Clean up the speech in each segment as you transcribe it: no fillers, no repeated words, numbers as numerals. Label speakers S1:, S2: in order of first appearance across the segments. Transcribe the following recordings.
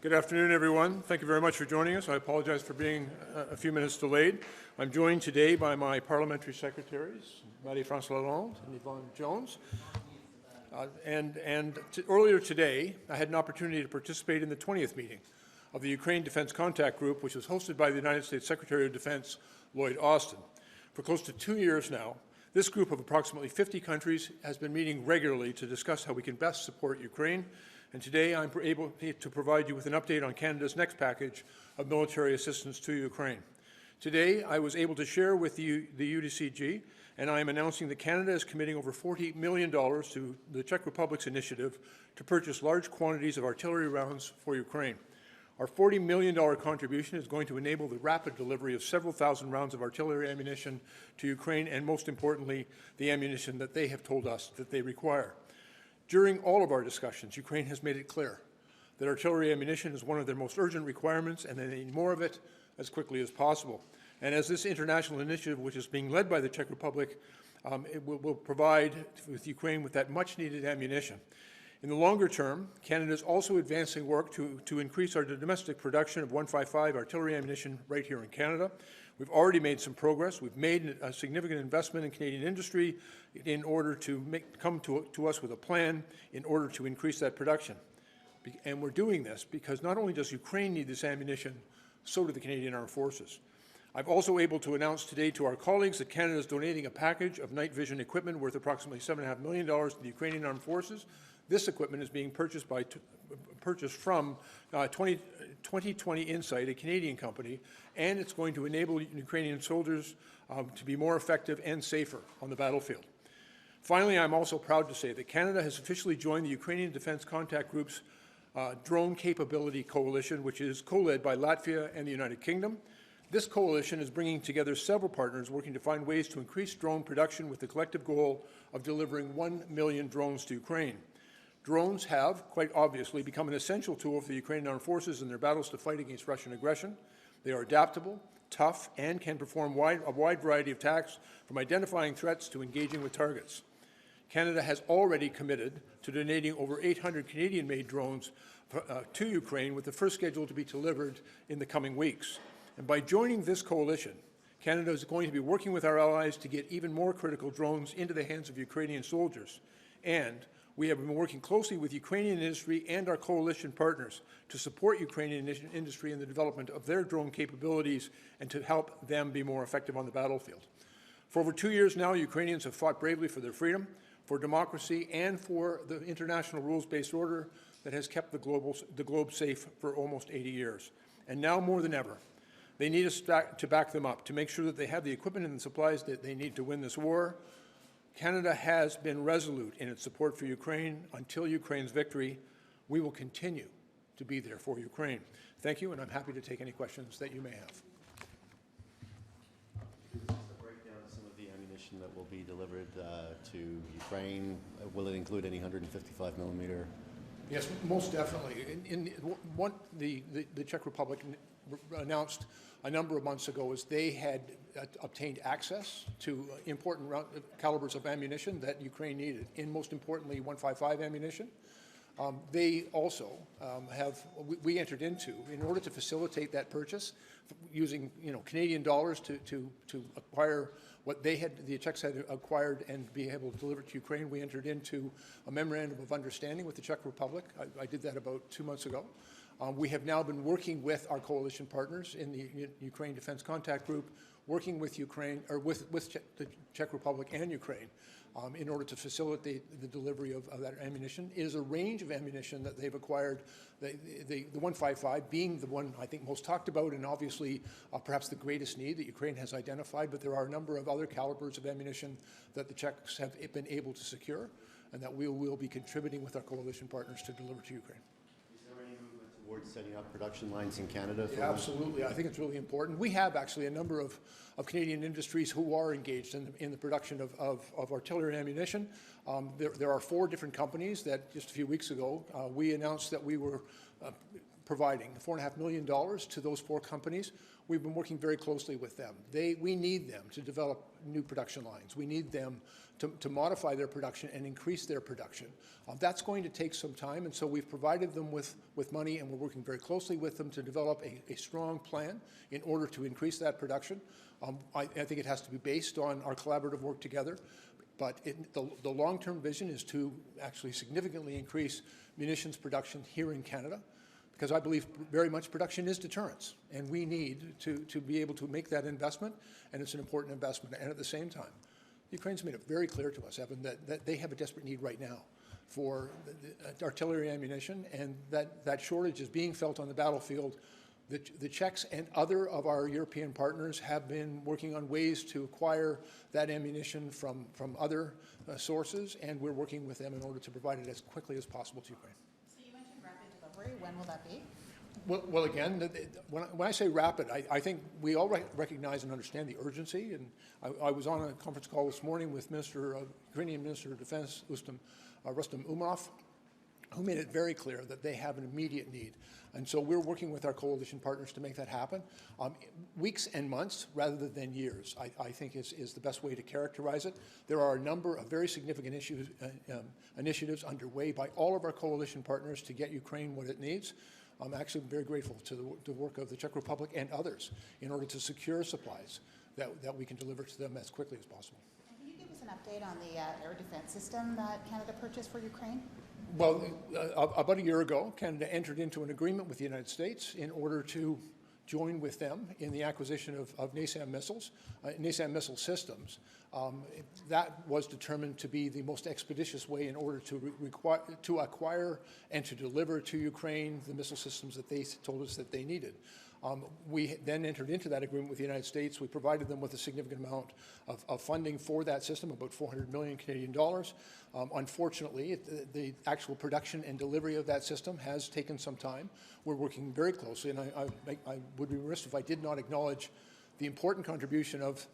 S1: Good afternoon, everyone. Thank you very much for joining us. I apologize for being a few minutes delayed. I'm joined today by my parliamentary secretaries, Marie-France Lalonde and Yvonne Jones. Earlier today, I had an opportunity to participate in the 20th meeting of the Ukraine Defense Contact Group, which was hosted by the United States Secretary of Defense, Lloyd Austin. For close to 2 years now, this group of approximately 50 countries has been meeting regularly to discuss how we can best support Ukraine. And today I'm able to provide you with an update on Canada's next package of military assistance to Ukraine. Today I was able to share with the UDCG, and I am announcing that Canada is committing over $40 million to the Czech Republic's initiative to purchase large quantities of artillery rounds for Ukraine. Our $40 million contribution is going to enable the rapid delivery of several thousand rounds of artillery ammunition to Ukraine, and most importantly, the ammunition that they have told us that they require. During all of our discussions, Ukraine has made it clear that artillery ammunition is one of their most urgent requirements, and they need more of it as quickly as possible. And as this international initiative, which is being led by the Czech Republic, it will provide with Ukraine with that much-needed ammunition. In the longer term, Canada is also advancing work to increase our domestic production of 155 artillery ammunition right here in Canada. We've already made some progress. We've made a significant investment in Canadian industry in order to come to us with a plan in order to increase that production. And we're doing this because not only does Ukraine need this ammunition, so do the Canadian Armed Forces. I'm also able to announce today to our colleagues that Canada is donating a package of night vision equipment worth approximately $7.5 million to the Ukrainian Armed Forces. This equipment is being purchased from 2020 Insight, a Canadian company, and it's going to enable Ukrainian soldiers to be more effective and safer on the battlefield. Finally, I'm also proud to say that Canada has officially joined the Ukrainian Defense Contact Group's Drone Capability Coalition, which is co-led by Latvia and the United Kingdom. This coalition is bringing together several partners working to find ways to increase drone production with the collective goal of delivering 1 million drones to Ukraine. Drones have, quite obviously, become an essential tool for the Ukrainian Armed Forces in their battles to fight against Russian aggression. They are adaptable, tough, and can perform a wide variety of tasks, from identifying threats to engaging with targets. Canada has already committed to donating over 800 Canadian-made drones to Ukraine, with the first scheduled to be delivered in the coming weeks. And by joining this coalition, Canada is going to be working with our allies to get even more critical drones into the hands of Ukrainian soldiers. And we have been working closely with Ukrainian industry and our coalition partners to support Ukrainian industry in the development of their drone capabilities and to help them be more effective on the battlefield. For over 2 years now, Ukrainians have fought bravely for their freedom, for democracy, and for the international rules-based order that has kept the globe safe for almost 80 years. And now more than ever, they need us to back them up, to make sure that they have the equipment and the supplies that they need to win this war. Canada has been resolute in its support for Ukraine. Until Ukraine's victory, we will continue to be there for Ukraine. Thank you, and I'm happy to take any questions that you may have.
S2: Just a breakdown of some of the ammunition that will be delivered to Ukraine. Will it include any 155 millimeter?
S1: Yes, most definitely. The Czech Republic announced a number of months ago is they had obtained access to important calibers of ammunition that Ukraine needed, and most importantly 155 ammunition. They also we entered into, in order to facilitate that purchase, using Canadian dollars to acquire what the Czechs had acquired and be able to deliver to Ukraine. We entered into a memorandum of understanding with the Czech Republic. I did that about 2 months ago. We have now been working with our coalition partners in the Ukraine Defense Contact Group, working with Ukraine, or with the Czech Republic and Ukraine, in order to facilitate the delivery of that ammunition. It is a range of ammunition that they've acquired, the 155 being the one I think most talked about, and obviously perhaps the greatest need that Ukraine has identified, but there are a number of other calibers of ammunition that the Czechs have been able to secure, and that we will be contributing with our coalition partners to deliver to Ukraine.
S2: Towards setting up production lines in Canada?
S1: Yeah, absolutely. I think it's really important. We have actually a number of Canadian industries who are engaged in the production of artillery ammunition. There are 4 different companies that just a few weeks ago we announced that we were providing, $4.5 million to those 4 companies, we've been working very closely with them. We need them to develop new production lines. We need them to modify their production and increase their production. That's going to take some time, and so we've provided them with money, and we're working very closely with them to develop a strong plan in order to increase that production. I think it has to be based on our collaborative work together, but the long-term vision is to actually significantly increase munitions production here in Canada, because I believe very much production is deterrence, and we need to be able to make that investment, and it's an important investment. And at the same time, Ukraine's made it very clear to us, Evan, that they have a desperate need right now for the artillery ammunition, and that shortage is being felt on the battlefield. The Czechs and other of our European partners have been working on ways to acquire that ammunition from other sources, and we're working with them in order to provide it as quickly as possible to Ukraine.
S3: So you mentioned rapid delivery. When will that be?
S1: Well, again, when I say rapid, I think we all recognize and understand the urgency. And I was on a conference call this morning with Ukrainian Minister of Defense, Rustem Umerov, who made it very clear that they have an immediate need. And so we're working with our coalition partners to make that happen. Weeks and months rather than years, I think is the best way to characterize it. There are a number of very significant initiatives underway by all of our coalition partners to get Ukraine what it needs. I'm actually very grateful to the work of the Czech Republic and others in order to secure supplies that we can deliver to them as quickly as possible.
S3: And can you give us an update on the air defense system that Canada purchased for Ukraine?
S1: Well, about a year ago, Canada entered into an agreement with the United States in order to join with them in the acquisition of NASAM missiles, NASAM missile systems. That was determined to be the most expeditious way in order to acquire and to deliver to Ukraine the missile systems that they told us that they needed. We then entered into that agreement with the United States. We provided them with a significant amount of funding for that system, about 400 million Canadian dollars. Unfortunately, the actual production and delivery of that system has taken some time. We're working very closely, and I would be remiss if I did not acknowledge the important contribution of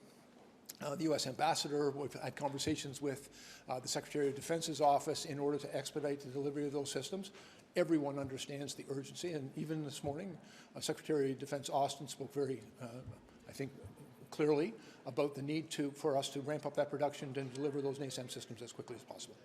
S1: the U.S. ambassador. We've had conversations with the Secretary of Defense's office in order to expedite the delivery of those systems. Everyone understands the urgency, and even this morning, Secretary of Defense Austin spoke very, I think, clearly about the need for us to ramp up that production and deliver those NASAM systems as quickly as possible.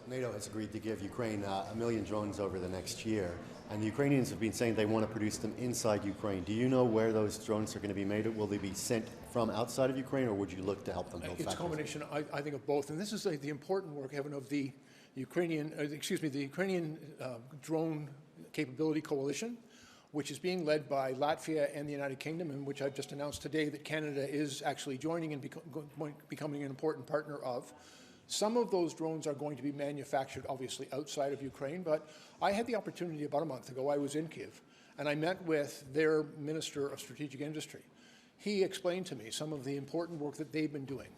S2: NATO has agreed to give Ukraine 1 million drones over the next year, and the Ukrainians have been saying they want to produce them inside Ukraine. Do you know where those drones are going to be made? Will they be sent from outside of Ukraine, or would you look to help them build factories?
S1: It's a combination, I think, of both, and this is the important work, Evan, of the Ukrainian Drone Capability Coalition, which is being led by Latvia and the United Kingdom, and which I've just announced today that Canada is actually joining and becoming an important partner of. Some of those drones are going to be manufactured, obviously, outside of Ukraine, but I had the opportunity about a month ago. I was in Kyiv, and I met with their Minister of Strategic Industry. He explained to me some of the important work that they've been doing,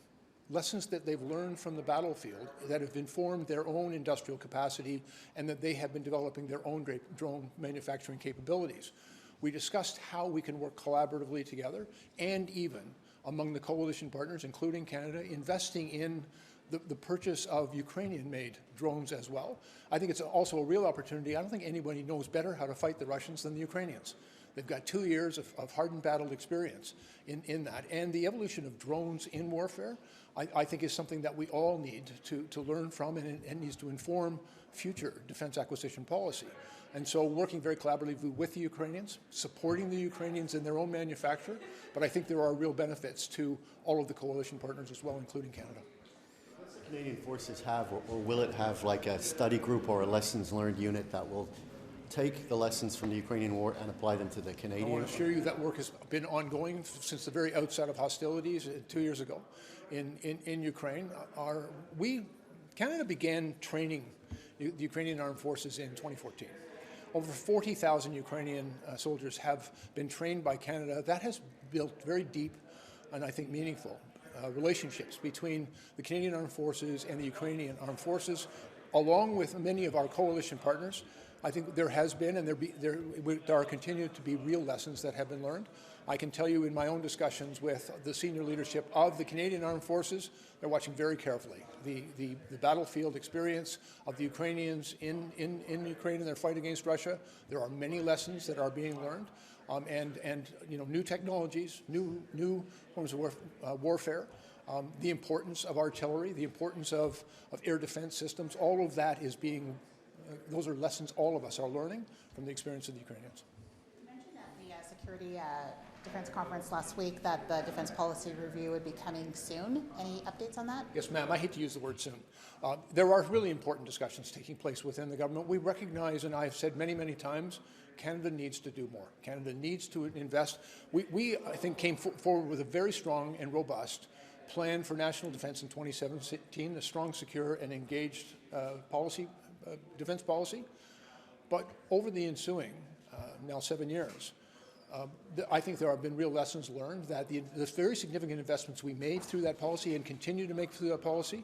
S1: lessons that they've learned from the battlefield that have informed their own industrial capacity, and that they have been developing their own drone manufacturing capabilities. We discussed how we can work collaboratively together, and even among the coalition partners, including Canada, investing in the purchase of Ukrainian-made drones as well. I think it's also a real opportunity. I don't think anybody knows better how to fight the Russians than the Ukrainians. They've got 2 years of hardened battle experience in that. And the evolution of drones in warfare, I think, is something that we all need to learn from, and needs to inform future defense acquisition policy. And so working very collaboratively with the Ukrainians, supporting the Ukrainians in their own manufacture, but I think there are real benefits to all of the coalition partners as well, including Canada.
S2: Does the Canadian Forces have, or will it have, like a study group or a lessons learned unit that will take the lessons from the Ukrainian war and apply them to the Canadian?
S1: I want to assure you that work has been ongoing since the very outset of hostilities 2 years ago in Ukraine. Canada began training the Ukrainian armed forces in 2014. Over 40,000 Ukrainian soldiers have been trained by Canada. That has built very deep and, I think, meaningful relationships between the Canadian Armed Forces and the Ukrainian Armed Forces, along with many of our coalition partners. I think there has been, and there are continued to be, real lessons that have been learned. I can tell you in my own discussions with the senior leadership of the Canadian Armed Forces, they're watching very carefully the battlefield experience of the Ukrainians in Ukraine in their fight against Russia. There are many lessons that are being learned, and you know, new technologies, new forms of warfare, the importance of artillery, the importance of air defense systems. All of that is being. Those are lessons all of us are learning from the experience of the Ukrainians.
S3: You mentioned at the Security Defense Conference last week that the defense policy review would be coming soon. Any updates on that?
S1: Yes, ma'am. I hate to use the word soon. There are really important discussions taking place within the government. We recognize, and I've said many, many times, Canada needs to do more. Canada needs to invest. We I think, came forward with a very strong and robust plan for national defense in 2017, a strong, secure, and engaged defense policy. But over the ensuing, now 7 years, I think there have been real lessons learned that the very significant investments we made through that policy and continue to make through that policy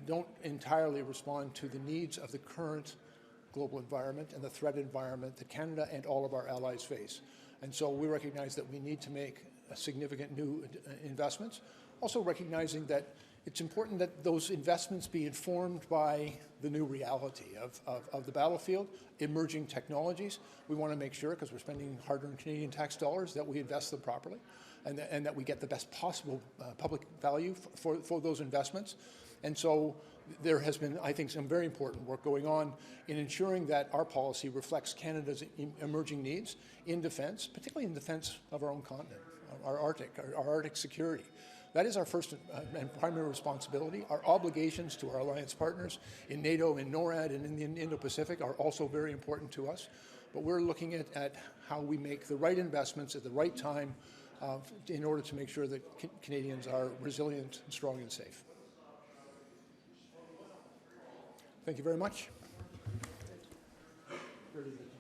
S1: don't entirely respond to the needs of the current global environment and the threat environment that Canada and all of our allies face. And so we recognize that we need to make significant new investments, also recognizing that it's important that those investments be informed by the new reality of the battlefield, emerging technologies. We want to make sure, because we're spending hard-earned Canadian tax dollars, that we invest them properly and that we get the best possible public value for those investments. And so there has been, I think, some very important work going on in ensuring that our policy reflects Canada's emerging needs in defense, particularly in defense of our own continent, our Arctic security. That is our first and primary responsibility. Our obligations to our alliance partners in NATO, in NORAD, and in the Indo-Pacific are also very important to us. But we're looking at how we make the right investments at the right time in order to make sure that Canadians are resilient, strong, and safe. Thank you very much. Very good.